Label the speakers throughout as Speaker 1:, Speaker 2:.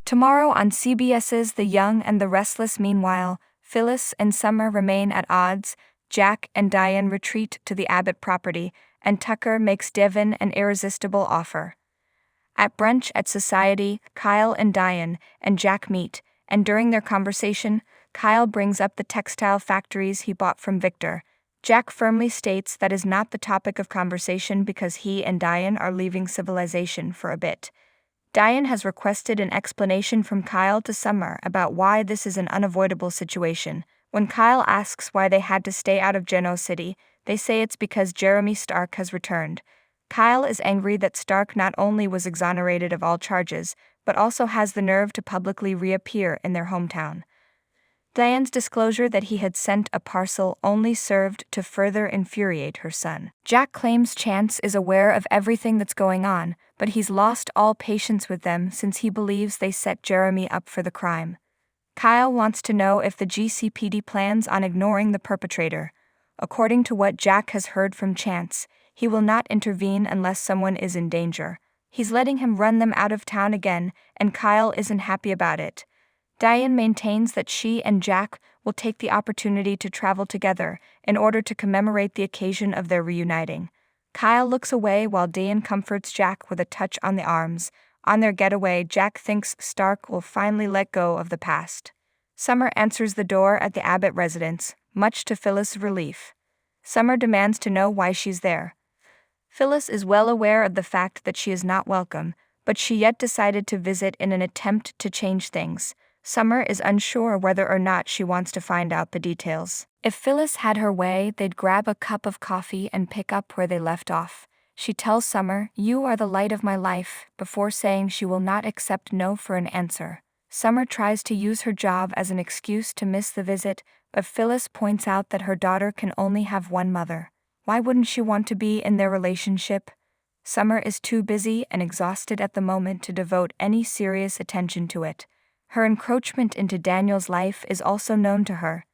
Speaker 1: Tomorrow on CBS's The Young and the Restless. Meanwhile, Phyllis and Summer remain at odds. Jack and Diane retreat to the Abbott property, and Tucker makes Devin an irresistible offer. At brunch at Society, Kyle and Diane and Jack meet, and during their conversation, Kyle brings up the textile factories he bought from Victor. Jack firmly states that is not the topic of conversation because he and Diane are leaving civilization for a bit. Diane has requested an explanation from Kyle to Summer about why this is an unavoidable situation. When Kyle asks why they had to stay out of Geno City, they say it's because Jeremy Stark has returned. Kyle is angry that Stark not only was exonerated of all charges, but also has the nerve to publicly reappear in their hometown. Diane's disclosure that he had sent a parcel only served to further infuriate her son. Jack claims Chance is aware of everything that's going on, but he's lost all patience with them since he believes they set Jeremy up for the crime. Kyle wants to know if the GCPD plans on ignoring the perpetrator. According to what Jack has heard from Chance, he will not intervene unless someone is in danger. He's letting him run them out of town again, and Kyle isn't happy about it. Diane maintains that she and Jack will take the opportunity to travel together in order to commemorate the occasion of their reuniting. Kyle looks away while Diane comforts Jack with a touch on the arms. On their getaway, Jack thinks Stark will finally let go of the past. Summer answers the door at the Abbott residence, much to Phyllis' relief. Summer demands to know why she's there. Phyllis is well aware of the fact that she is not welcome, but she yet decided to visit in an attempt to change things. Summer is unsure whether or not she wants to find out the details. If Phyllis had her way, they'd grab a cup of coffee and pick up where they left off. She tells Summer, "You are the light of my life," before saying she will not accept no for an answer. Summer tries to use her job as an excuse to miss the visit, but Phyllis points out that her daughter can only have one mother. Why wouldn't she want to be in their relationship? Summer is too busy and exhausted at the moment to devote any serious attention to it. Her encroachment into Daniel's life is also known to her.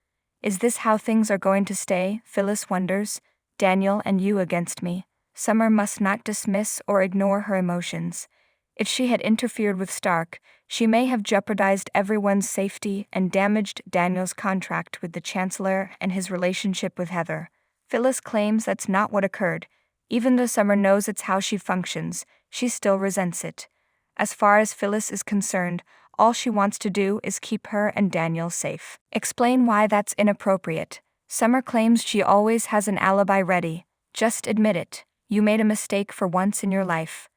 Speaker 1: Is this how things are going to stay? Phyllis wonders. Daniel and you against me. Summer must not dismiss or ignore her emotions. If she had interfered with Stark, she may have jeopardized everyone's safety and damaged Daniel's contract with the Chancellor and his relationship with Heather. Phyllis claims that's not what occurred. Even though Summer knows it's how she functions, she still resents it. As far as Phyllis is concerned, all she wants to do is keep her and Daniel safe. Explain why that's inappropriate. Summer claims she always has an alibi ready. Just admit it. You made a mistake for once in your life.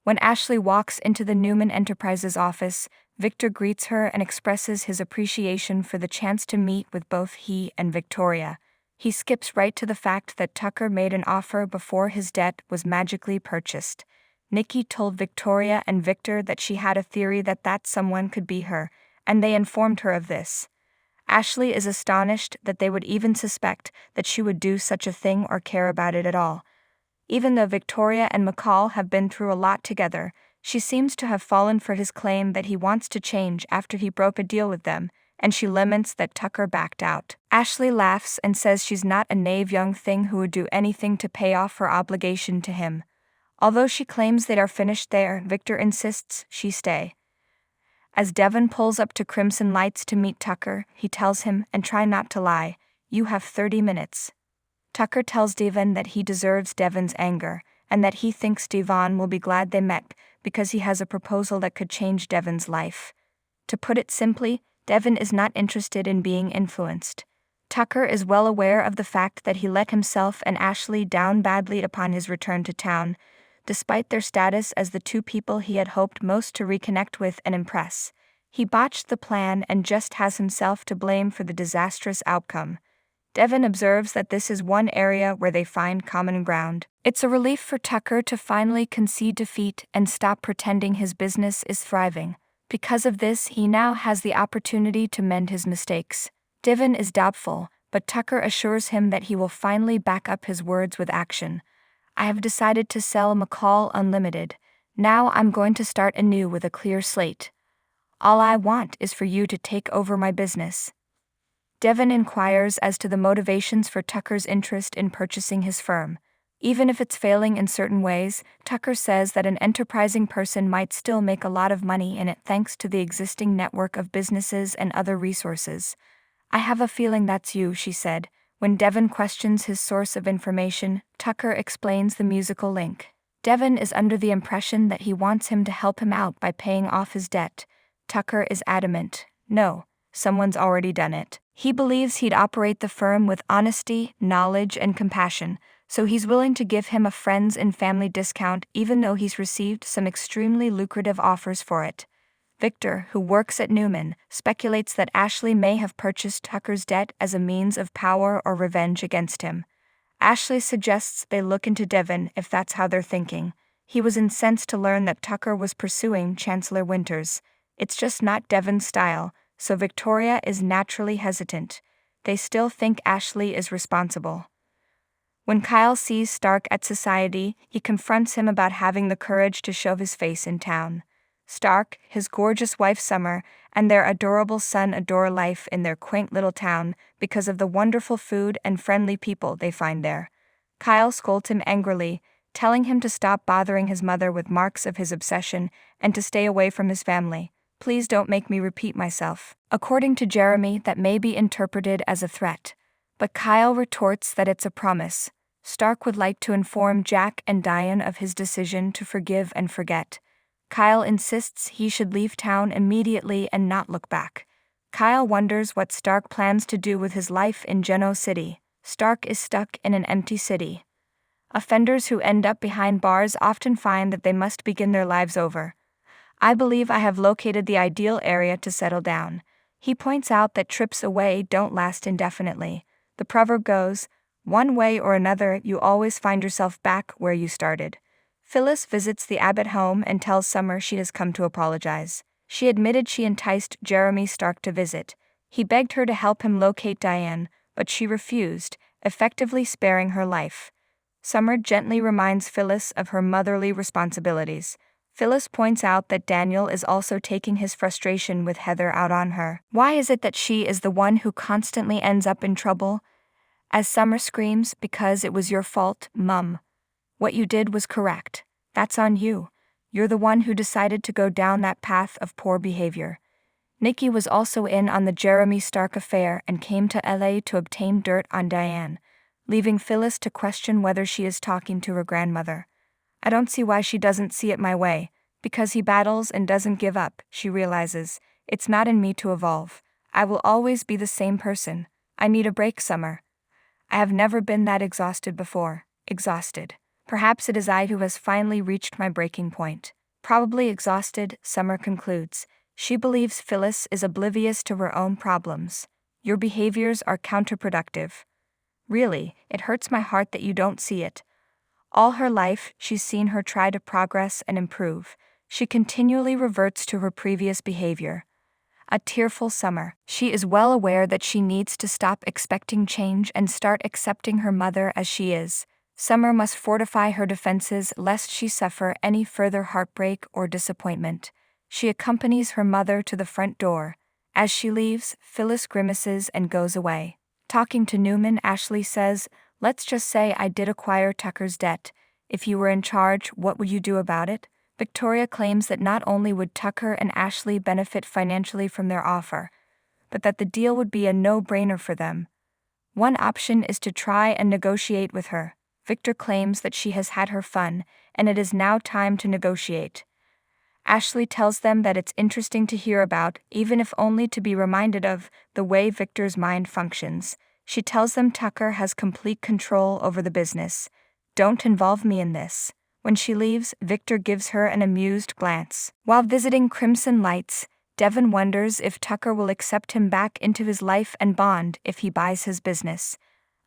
Speaker 1: When Ashley walks into the Newman Enterprises office, Victor greets her and expresses his appreciation for the chance to meet with both he and Victoria. He skips right to the fact that Tucker made an offer before his debt was magically purchased. Nikki told Victoria and Victor that she had a theory that someone could be her, and they informed her of this. Ashley is astonished that they would even suspect that she would do such a thing or care about it at all. Even though Victoria and McCall have been through a lot together, she seems to have fallen for his claim that he wants to change after he broke a deal with them, and she laments that Tucker backed out. Ashley laughs and says she's not a naive young thing who would do anything to pay off her obligation to him. Although she claims they are finished there, Victor insists she stay. As Devin pulls up to Crimson Lights to meet Tucker, he tells him, "And try not to lie, you have 30 minutes. Tucker tells Devin that he deserves Devin's anger, and that he thinks Devon will be glad they met because he has a proposal that could change Devin's life. To put it simply, Devin is not interested in being influenced. Tucker is well aware of the fact that he let himself and Ashley down badly upon his return to town, despite their status as the two people he had hoped most to reconnect with and impress. He botched the plan and just has himself to blame for the disastrous outcome. Devin observes that this is one area where they find common ground. It's a relief for Tucker to finally concede defeat and stop pretending his business is thriving. Because of this, he now has the opportunity to mend his mistakes. Devin is doubtful, but Tucker assures him that he will finally back up his words with action. "I have decided to sell McCall Unlimited. Now I'm going to start anew with a clear slate. All I want is for you to take over my business." Devin inquires as to the motivations for Tucker's interest in purchasing his firm. Even if it's failing in certain ways, Tucker says that an enterprising person might still make a lot of money in it thanks to the existing network of businesses and other resources. "I have a feeling that's you," she said. When Devon questions his source of information, Tucker explains the musical link. Devon is under the impression that he wants him to help him out by paying off his debt. Tucker is adamant. No, someone's already done it. He believes he'd operate the firm with honesty, knowledge, and compassion, so he's willing to give him a friends and family discount even though he's received some extremely lucrative offers for it. Victor, who works at Newman, speculates that Ashley may have purchased Tucker's debt as a means of power or revenge against him. Ashley suggests they look into Devon if that's how they're thinking. He was incensed to learn that Tucker was pursuing Chancellor Winters. It's just not Devon's style, so Victoria is naturally hesitant. They still think Ashley is responsible. When Kyle sees Stark at Society, he confronts him about having the courage to show his face in town. Stark, his gorgeous wife Summer, and their adorable son adore life in their quaint little town because of the wonderful food and friendly people they find there. Kyle scolds him angrily, telling him to stop bothering his mother with marks of his obsession and to stay away from his family. "Please don't make me repeat myself." According to Jeremy, that may be interpreted as a threat, but Kyle retorts that it's a promise. Stark would like to inform Jack and Diane of his decision to forgive and forget. Kyle insists he should leave town immediately and not look back. Kyle wonders what Stark plans to do with his life in Geno City. Stark is stuck in an empty city. Offenders who end up behind bars often find that they must begin their lives over. "I believe I have located the ideal area to settle down." He points out that trips away don't last indefinitely. The proverb goes, "One way or another, you always find yourself back where you started." Phyllis visits the Abbott home and tells Summer she has come to apologize. She admitted she enticed Jeremy Stark to visit. He begged her to help him locate Diane, but she refused, effectively sparing her life. Summer gently reminds Phyllis of her motherly responsibilities. Phyllis points out that Daniel is also taking his frustration with Heather out on her. Why is it that she is the one who constantly ends up in trouble? As Summer screams, "Because it was your fault, Mum. What you did was correct. That's on you. You're the one who decided to go down that path of poor behavior." Nikki was also in on the Jeremy Stark affair and came to LA to obtain dirt on Diane, leaving Phyllis to question whether she is talking to her grandmother. "I don't see why she doesn't see it my way. Because he battles and doesn't give up," she realizes. "It's not in me to evolve. I will always be the same person. I need a break, Summer. I have never been that exhausted before." Exhausted. Perhaps it is I who has finally reached my breaking point. Probably exhausted, Summer concludes. She believes Phyllis is oblivious to her own problems. "Your behaviors are counterproductive. Really, it hurts my heart that you don't see it." All her life, she's seen her try to progress and improve. She continually reverts to her previous behavior. A tearful Summer. She is well aware that she needs to stop expecting change and start accepting her mother as she is. Summer must fortify her defenses lest she suffer any further heartbreak or disappointment. She accompanies her mother to the front door. As she leaves, Phyllis grimaces and goes away. Talking to Newman, Ashley says, "Let's just say I did acquire Tucker's debt. If you were in charge, what would you do about it?" Victoria claims that not only would Tucker and Ashley benefit financially from their offer, but that the deal would be a no-brainer for them. One option is to try and negotiate with her. Victor claims that she has had her fun, and it is now time to negotiate. Ashley tells them that it's interesting to hear about, even if only to be reminded of, the way Victor's mind functions. She tells them Tucker has complete control over the business. "Don't involve me in this." When she leaves, Victor gives her an amused glance. While visiting Crimson Lights, Devon wonders if Tucker will accept him back into his life and bond if he buys his business.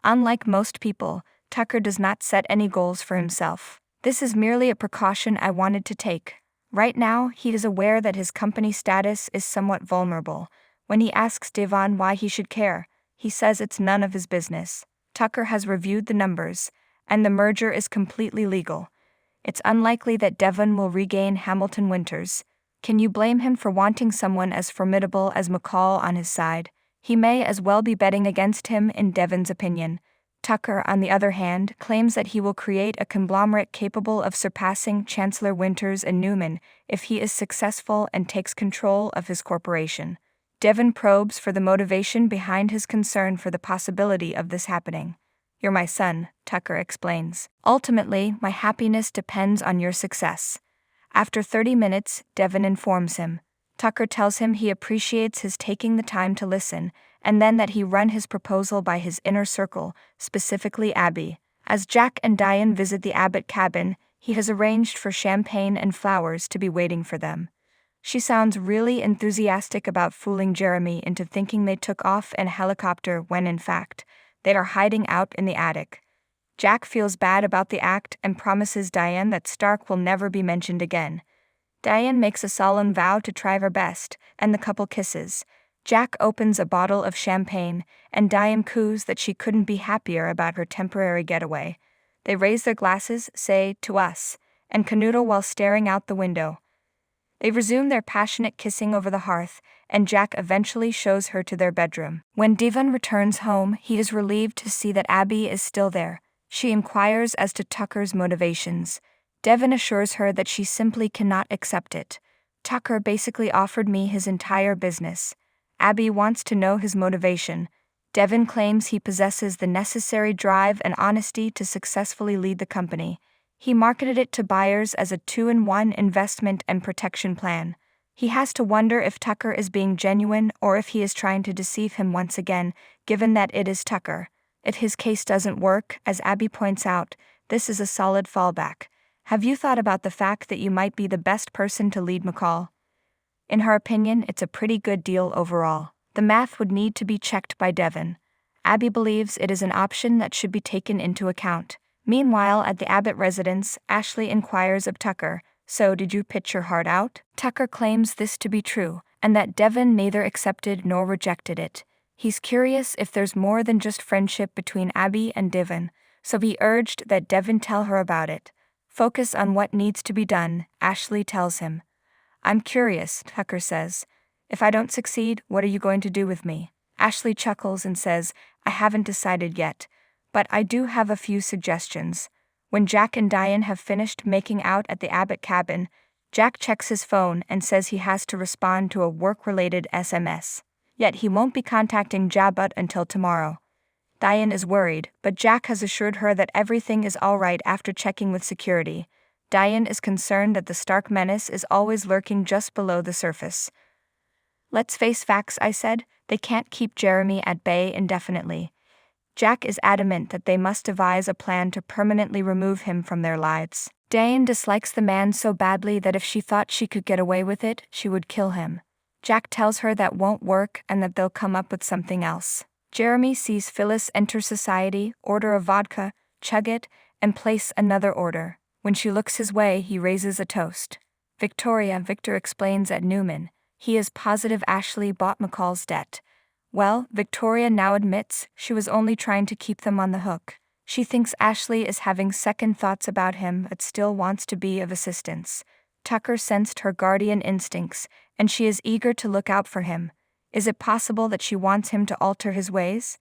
Speaker 1: Unlike most people, Tucker does not set any goals for himself. "This is merely a precaution I wanted to take." Right now, he is aware that his company status is somewhat vulnerable. When he asks Devon why he should care, he says it's none of his business. Tucker has reviewed the numbers, and the merger is completely legal. It's unlikely that Devon will regain Hamilton Winters. Can you blame him for wanting someone as formidable as McCall on his side? He may as well be betting against him in Devon's opinion. Tucker, on the other hand, claims that he will create a conglomerate capable of surpassing Chancellor Winters and Newman if he is successful and takes control of his corporation. Devin probes for the motivation behind his concern for the possibility of this happening. "You're my son," Tucker explains. "Ultimately, my happiness depends on your success." After 30 minutes, Devin informs him. Tucker tells him he appreciates his taking the time to listen, and then that he run his proposal by his inner circle, specifically Abby. As Jack and Diane visit the Abbott cabin, he has arranged for champagne and flowers to be waiting for them. She sounds really enthusiastic about fooling Jeremy into thinking they took off in a helicopter when in fact, they are hiding out in the attic. Jack feels bad about the act and promises Diane that Stark will never be mentioned again. Diane makes a solemn vow to try her best, and the couple kisses. Jack opens a bottle of champagne, and Diane coos that she couldn't be happier about her temporary getaway. They raise their glasses, say, "To us," and canoodle while staring out the window. They resume their passionate kissing over the hearth, and Jack eventually shows her to their bedroom. When Devon returns home, he is relieved to see that Abby is still there. She inquires as to Tucker's motivations. Devon assures her that she simply cannot accept it. "Tucker basically offered me his entire business." Abby wants to know his motivation. Devon claims he possesses the necessary drive and honesty to successfully lead the company. He marketed it to buyers as a 2-in-1 investment and protection plan. He has to wonder if Tucker is being genuine or if he is trying to deceive him once again, given that it is Tucker. If his case doesn't work, as Abby points out, this is a solid fallback. "Have you thought about the fact that you might be the best person to lead McCall?" In her opinion, it's a pretty good deal overall. The math would need to be checked by Devon. Abby believes it is an option that should be taken into account. Meanwhile, at the Abbott residence, Ashley inquires of Tucker, "So did you pitch your heart out?" Tucker claims this to be true, and that Devon neither accepted nor rejected it. He's curious if there's more than just friendship between Abby and Devon, so he urged that Devon tell her about it. "Focus on what needs to be done," Ashley tells him. "I'm curious," Tucker says. "If I don't succeed, what are you going to do with me?" Ashley chuckles and says, "I haven't decided yet, but I do have a few suggestions." When Jack and Diane have finished making out at the Abbott cabin, Jack checks his phone and says he has to respond to a work-related SMS. Yet he won't be contacting Jabut until tomorrow. Diane is worried, but Jack has assured her that everything is all right after checking with security. Diane is concerned that the Stark menace is always lurking just below the surface. "Let's face facts," I said. "They can't keep Jeremy at bay indefinitely." Jack is adamant that they must devise a plan to permanently remove him from their lives. Diane dislikes the man so badly that if she thought she could get away with it, she would kill him. Jack tells her that won't work and that they'll come up with something else. Jeremy sees Phyllis enter society, order a vodka, chug it, and place another order. When she looks his way, he raises a toast. Victor explains at Newman. He is positive Ashley bought McCall's debt. Well, Victoria now admits she was only trying to keep them on the hook. She thinks Ashley is having second thoughts about him but still wants to be of assistance. Tucker sensed her guardian instincts, and she is eager to look out for him. Is it possible that she wants him to alter his ways?